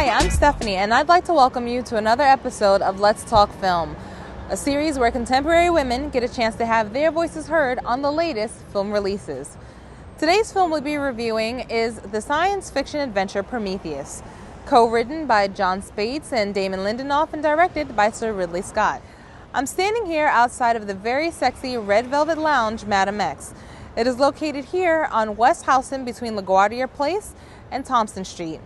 Hi, I'm Stephanie, and I'd like to welcome you to another episode of Let's Talk Film, a series where contemporary women get a chance to have their voices heard on the latest film releases. Today's film we'll be reviewing is the science fiction adventure Prometheus, co-written by John Spates and Damon Lindelof and directed by Sir Ridley Scott. I'm standing here outside of the very sexy Red Velvet Lounge, Madam X. It is located here on West Houston between LaGuardia Place and Thompson Street.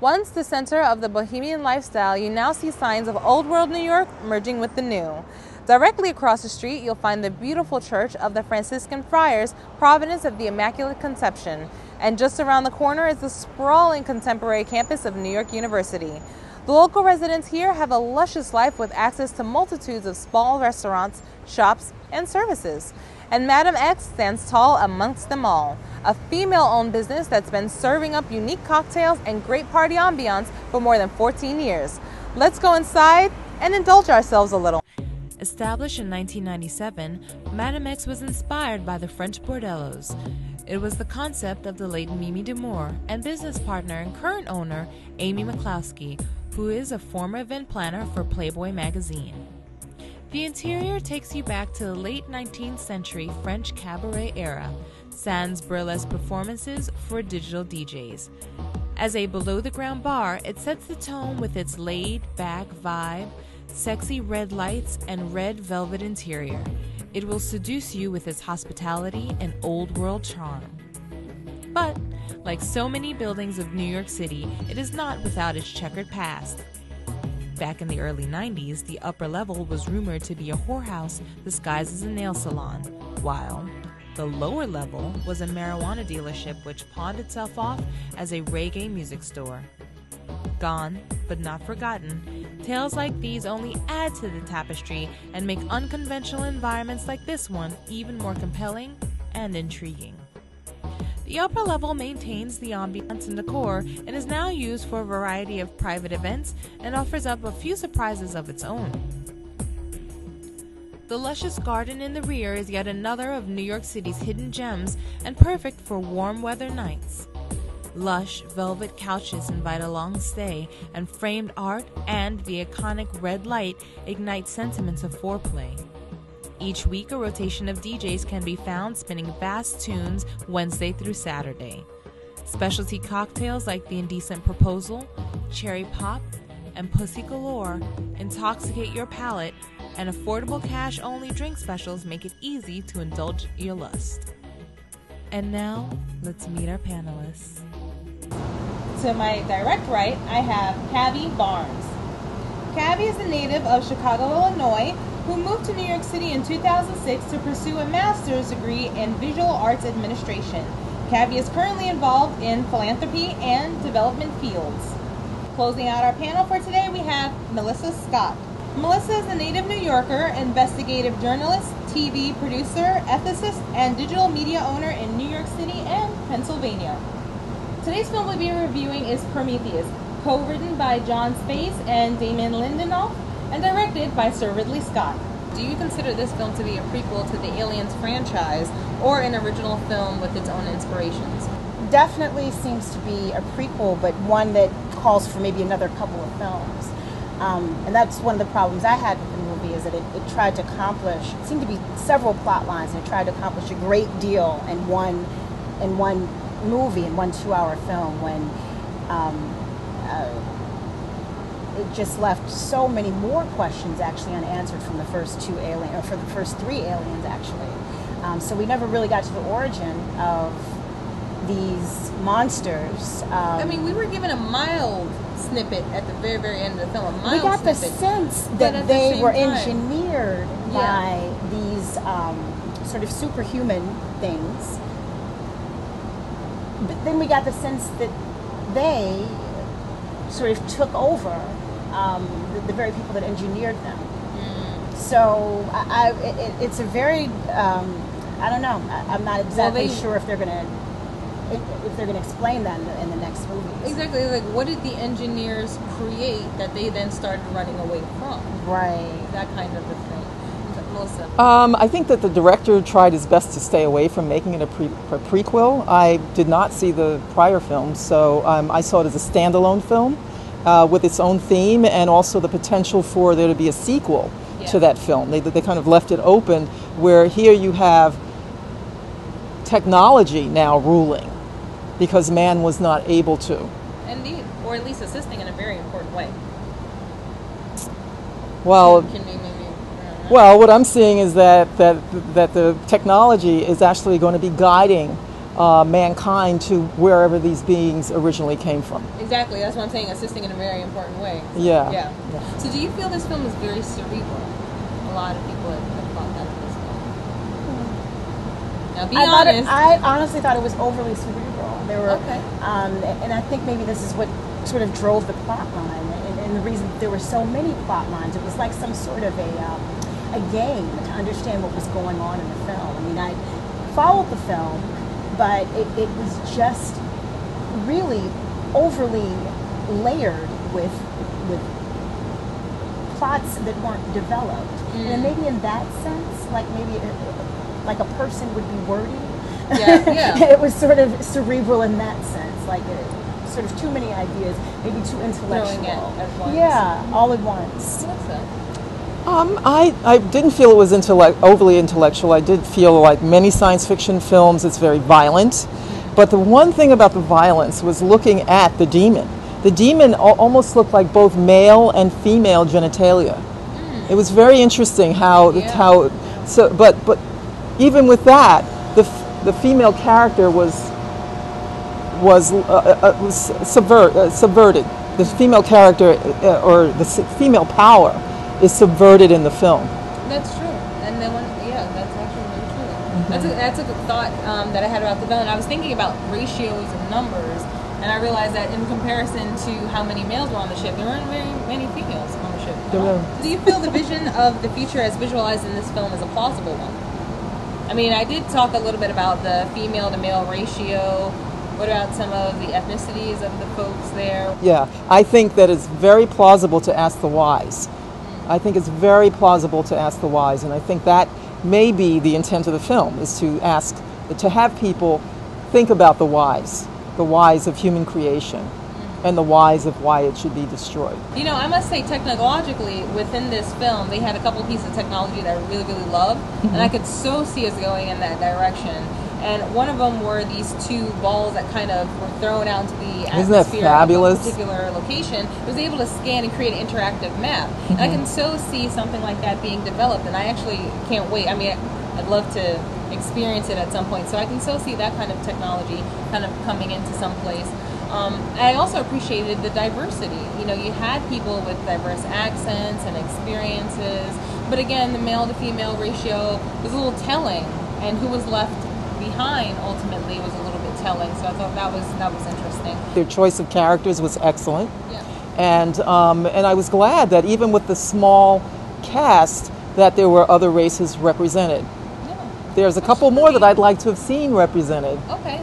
Once the center of the bohemian lifestyle, you now see signs of old world New York merging with the new. Directly across the street, you'll find the beautiful church of the Franciscan Friars, Providence of the Immaculate Conception. And just around the corner is the sprawling contemporary campus of New York University. The local residents here have a luscious life with access to multitudes of small restaurants, shops, and services. And Madam X stands tall amongst them all, a female-owned business that's been serving up unique cocktails and great party ambiance for more than 14 years. Let's go inside and indulge ourselves a little. Established in 1997, Madam X was inspired by the French bordellos. It was the concept of the late Mimi D'Amour and business partner and current owner Amy McCloskey, who is a former event planner for Playboy magazine. The interior takes you back to the late 19th century French cabaret era, sans burlesque performances for digital DJs. As a below-the-ground bar, it sets the tone with its laid-back vibe, sexy red lights, and red velvet interior. It will seduce you with its hospitality and old-world charm. But, like so many buildings of New York City, it is not without its checkered past. Back in the early 90s, the upper level was rumored to be a whorehouse disguised as a nail salon, while the lower level was a marijuana dealership which pawned itself off as a reggae music store. Gone, but not forgotten, tales like these only add to the tapestry and make unconventional environments like this one even more compelling and intriguing. The upper level maintains the ambiance and decor and is now used for a variety of private events and offers up a few surprises of its own. The luscious garden in the rear is yet another of New York City's hidden gems and perfect for warm weather nights. Lush velvet couches invite a long stay, and framed art and the iconic red light ignite sentiments of foreplay. Each week, a rotation of DJs can be found spinning fast tunes Wednesday through Saturday. Specialty cocktails like the Indecent Proposal, Cherry Pop, and Pussy Galore intoxicate your palate, and affordable cash-only drink specials make it easy to indulge your lust. And now, let's meet our panelists. To my direct right, I have Cabby Barnes. Cabby is a native of Chicago, Illinois, who moved to New York City in 2006 to pursue a master's degree in visual arts administration. Cabby is currently involved in philanthropy and development fields. Closing out our panel for today, we have Melissa Scott. Melissa is a native New Yorker, investigative journalist, TV producer, ethicist, and digital media owner in New York City and Pennsylvania. Today's film we'll be reviewing is Prometheus, co-written by John Spates and Damon Lindelof, and directed by Sir Ridley Scott. Do you consider this film to be a prequel to the Aliens franchise or an original film with its own inspirations? Definitely seems to be a prequel, but one that calls for maybe another couple of films. And that's one of the problems I had with the movie, is that it tried to accomplish, it seemed to be several plot lines, and it tried to accomplish a great deal in one movie, in one 2-hour film, when it just left so many more questions actually unanswered from the first two aliens, or for the first 3 aliens actually. So we never really got to the origin of these monsters. I mean, we were given a mild snippet at the very, very end of the film. We got the sense that they were engineered by these sort of superhuman things. But then we got the sense that they sort of took over the very people that engineered them. So it's a very, I don't know. I'm not exactly sure if they're going to explain that in the next movie. Exactly. Like, what did the engineers create that they then started running away from? Right. That kind of a thing. Melissa? I think that the director tried his best to stay away from making it a prequel. I did not see the prior films, so I saw it as a standalone film. with its own theme, and also the potential for there to be a sequel to that film. They kind of left it open, where here you have technology now ruling because man was not able to. Indeed, or at least assisting in a very important way. Well, Can we maybe? well, what I'm seeing is that the technology is actually going to be guiding mankind to wherever these beings originally came from. Exactly, that's what I'm saying, assisting in a very important way. So, Yeah. So do you feel this film is very cerebral? A lot of people have thought that of this film. Now be honest. I honestly thought it was overly cerebral. There were, Okay. and I think maybe this is what sort of drove the plot line, and the reason there were so many plot lines. It was like some sort of a game to understand what was going on in the film. I mean, I followed the film, but it was just really overly layered with plots that weren't developed. And maybe in that sense, like maybe like a person would be wordy. Yeah. It was sort of cerebral in that sense, like sort of too many ideas, maybe too intellectual. Throwing it at once. Yeah, all at once. What's that? I didn't feel it was overly intellectual. I did feel like many science fiction films, it's very violent. But the one thing about the violence was looking at the demon. The demon almost looked like both male and female genitalia. It was very interesting but even with that, the female character was subverted. The female character or the female power is subverted in the film. That's true, and then that's actually really true. That's a good thought that I had about the villain. I was thinking about ratios and numbers, and I realized that in comparison to how many males were on the ship, there weren't very many females on the ship. Do you feel the vision of the future as visualized in this film is a plausible one? I mean, I did talk a little bit about the female to male ratio. What about some of the ethnicities of the folks there? Yeah, I think that it's very plausible to ask the whys. I think it's very plausible to ask the whys, and I think that may be the intent of the film, is to have people think about the whys of human creation, and the whys of why it should be destroyed. You know, I must say, technologically, within this film, they had a couple pieces of technology that I really, really loved, and I could so see us going in that direction. And one of them were these two balls that kind of were thrown out into the atmosphere of a particular location. It was able to scan and create an interactive map. And I can so see something like that being developed, and I actually can't wait. I mean, I'd love to experience it at some point. So I can so see that kind of technology kind of coming into some place. And I also appreciated the diversity. You know, you had people with diverse accents and experiences, but again, the male to female ratio was a little telling, and who was left behind ultimately was a little bit telling. So I thought that was interesting. Their choice of characters was excellent. Yeah. And I was glad that even with the small cast, that there were other races represented. Yeah. There's a couple more that I'd like to have seen represented. Okay.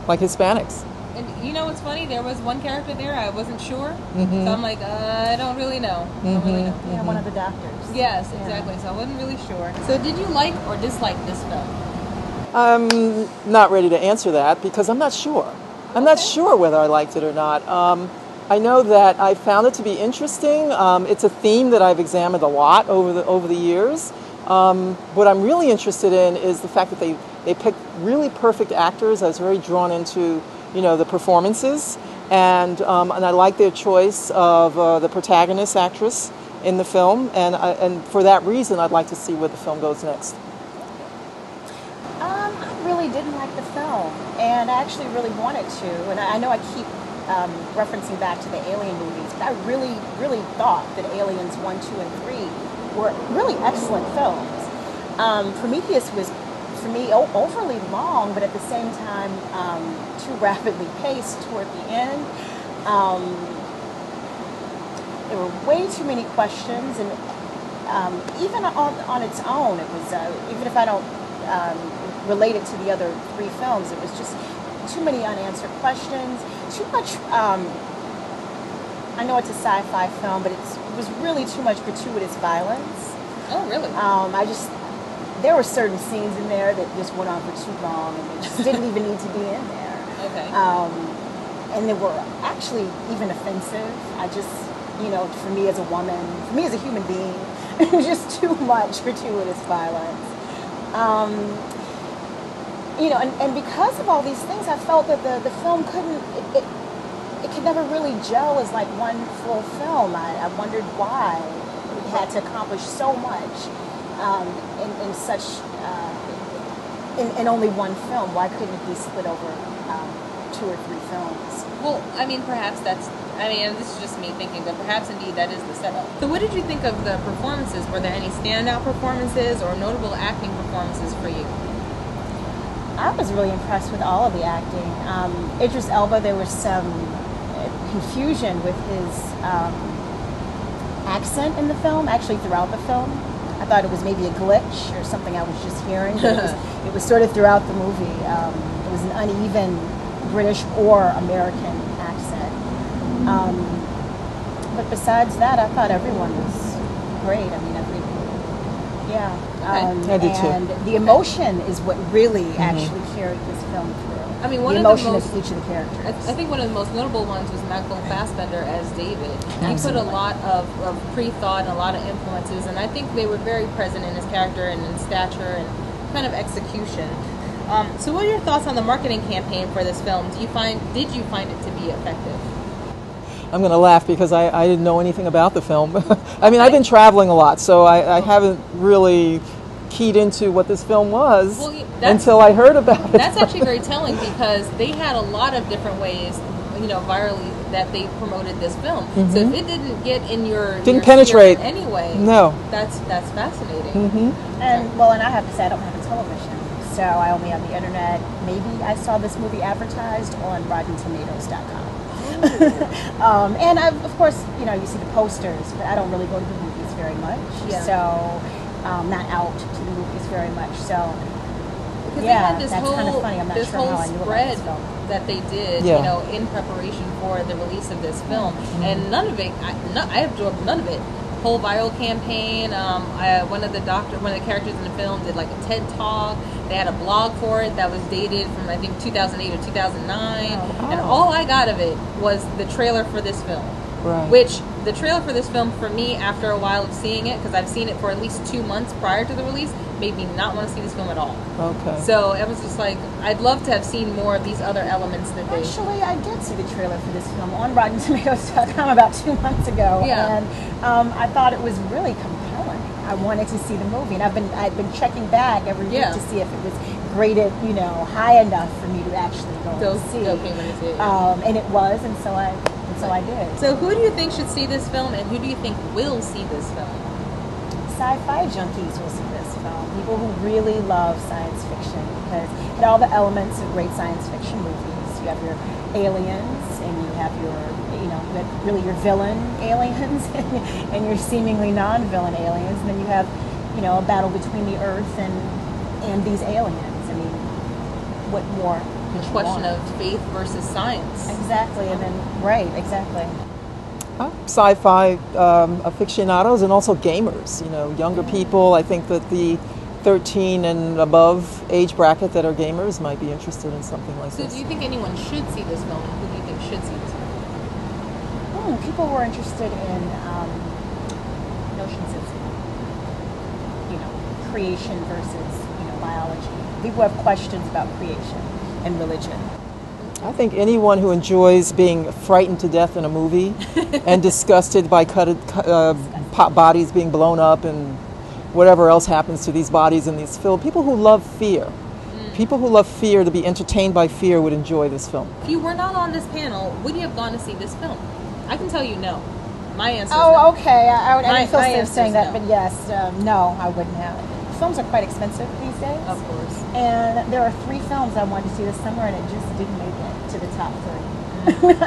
Like Hispanics. And you know what's funny? There was one character there I wasn't sure, so I'm like, I don't really know. Yeah, one of the doctors. Yes, exactly. So I wasn't really sure. So did you like or dislike this film? I'm not ready to answer that because I'm not sure. I'm not sure whether I liked it or not. I know that I found it to be interesting. It's a theme that I've examined a lot over the years. What I'm really interested in is the fact that they picked really perfect actors. I was very drawn into the performances, and I like their choice of the protagonist actress in the film, and for that reason, I'd like to see where the film goes next. I really didn't like the film, and I actually really wanted to, and I know I keep referencing back to the Alien movies, but I really, really thought that Aliens 1, 2, and 3 were really excellent films. Prometheus was, for me, overly long, but at the same time, too rapidly paced toward the end. There were way too many questions, and even on its own, it was, even if I don't relate it to the other three films, it was just too many unanswered questions, too much, I know it's a sci-fi film, but it was really too much gratuitous violence. Oh, really? There were certain scenes in there that just went on for too long, and they just didn't even need to be in there. Okay. and they were actually even offensive. I just, for me as a woman, for me as a human being, it was just too much gratuitous violence. And because of all these things, I felt that the film it could never really gel as like one full film. I wondered why it had to accomplish so much in such in only one film. Why couldn't it be split over 2 or 3 films? Well, I mean, perhaps and this is just me thinking, but perhaps indeed that is the setup. So what did you think of the performances? Were there any standout performances or notable acting performances for you? I was really impressed with all of the acting. Idris Elba, there was some confusion with his accent in the film, actually throughout the film. I thought it was maybe a glitch or something I was just hearing, but it was sort of throughout the movie. It was an uneven British or American accent. But besides that, I thought everyone was great. I mean, I did too. And the emotion is what really actually carried this film through. I mean, the emotion of each of the characters. I think one of the most notable ones was Michael Fassbender as David. He put a lot of pre-thought and a lot of influences, and I think they were very present in his character and in stature and kind of execution. So what are your thoughts on the marketing campaign for this film? Did you find it to be effective? I'm going to laugh because I didn't know anything about the film. I mean, I've been traveling a lot, so I haven't really keyed into what this film was until I heard about it. That's actually very telling because they had a lot of different ways, virally, that they promoted this film. Mm-hmm. So if it didn't get in your penetrate anyway, no, that's fascinating. Mm-hmm. And I have to say I don't have a television, so I only have the internet. Maybe I saw this movie advertised on RottenTomatoes.com. And of course, you see the posters, but I don't really go to the movies very much. Yeah. So, not out to the movies very much. So, because they had this that's kind of funny. I'm not sure how I knew about this film. That they did, in preparation for the release of this film, and none of it. I absorbed none of it. Whole viral campaign. One of the characters in the film did like a TED talk. They had a blog for it that was dated from I think 2008 or 2009, and all I got of it was the trailer for this film. Right. Which the trailer for this film, for me, after a while of seeing it, because I've seen it for at least 2 months prior to the release, made me not want to see this film at all. Okay. So it was just like, I'd love to have seen more of these other elements that they... Actually, I did see the trailer for this film on RottenTomatoes.com about 2 months ago. Yeah. And I thought it was really compelling. I wanted to see the movie, and I'd been checking back every week to see if it was graded, high enough for me to actually go and see. And it was, and so I did. So who do you think should see this film, and who do you think will see this film? Sci-fi junkies will see this film. People who really love science fiction, because it had all the elements of great science fiction movies. You have your aliens, and you have your villain aliens, and your seemingly non-villain aliens, and then you have, a battle between the Earth and these aliens. I mean, what more? The question of faith versus science. Exactly, and then exactly. Sci-fi aficionados and also gamers, younger people. I think that the 13 and above age bracket that are gamers might be interested in something like this. So do you think anyone should see this film? Who do you think should see this film? People who are interested in notions of, creation versus, biology. People who have questions about creation and religion. I think anyone who enjoys being frightened to death in a movie and disgusted by bodies being blown up and whatever else happens to these bodies in these films, people who love fear, to be entertained by fear would enjoy this film. If you were not on this panel, would you have gone to see this film? I can tell you no. My answer is no. Okay. I didn't feel safe saying that, but yes, no, I wouldn't have. Films are quite expensive these days. Of course. And there are 3 films I wanted to see this summer, and it just didn't make it to the top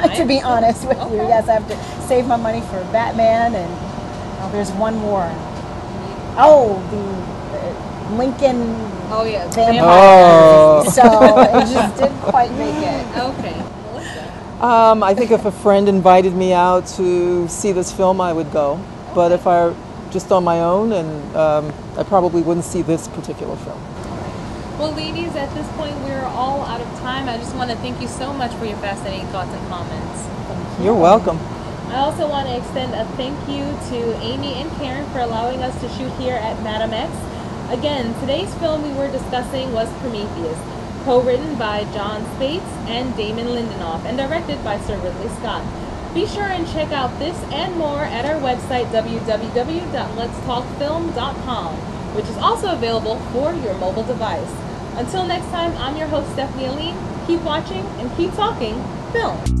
3. To be honest with you. Yes, I have to save my money for Batman, and there's one more. The Lincoln Vampire. Oh. So it just didn't quite make it. Okay. I think if a friend invited me out to see this film, I would go. But if I were just on my own, and I probably wouldn't see this particular film. Well, ladies, at this point, we're all out of time. I just want to thank you so much for your fascinating thoughts and comments. You're welcome. I also want to extend a thank you to Amy and Karen for allowing us to shoot here at Madam X. Again, today's film we were discussing was Prometheus, co-written by John Spates and Damon Lindelof, and directed by Sir Ridley Scott. Be sure and check out this and more at our website, www.letstalkfilm.com, which is also available for your mobile device. Until next time, I'm your host, Stephanie Aline. Keep watching and keep talking film.